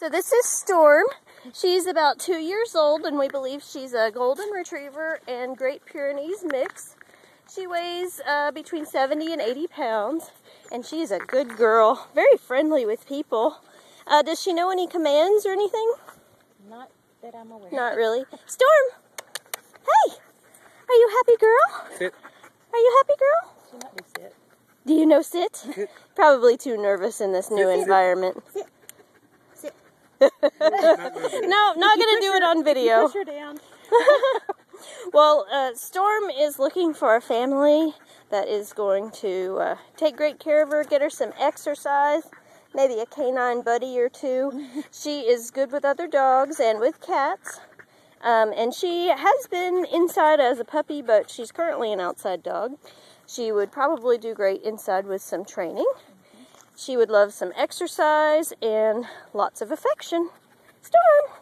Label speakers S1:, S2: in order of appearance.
S1: So this is Storm. She's about 2 years old, and we believe she's a Golden Retriever and Great Pyrenees mix. She weighs between 70 and 80 pounds, and she's a good girl, very friendly with people. Does she know any commands or anything?
S2: Not that I'm aware.
S1: Not really. Storm! Hey! Are you happy, girl?
S3: Sit.
S1: Are you happy, girl?
S2: She might be sit.
S1: Do you know sit?
S3: Sit.
S1: Probably too nervous in this new environment.
S2: Sit. Sit.
S1: No, not going to do it on video.
S2: Push her down.
S1: Well, Storm is looking for a family that is going to take great care of her, get her some exercise, maybe a canine buddy or two. She is good with other dogs and with cats. And she has been inside as a puppy, but she's currently an outside dog. She would probably do great inside with some training. She would love some exercise and lots of affection. Storm!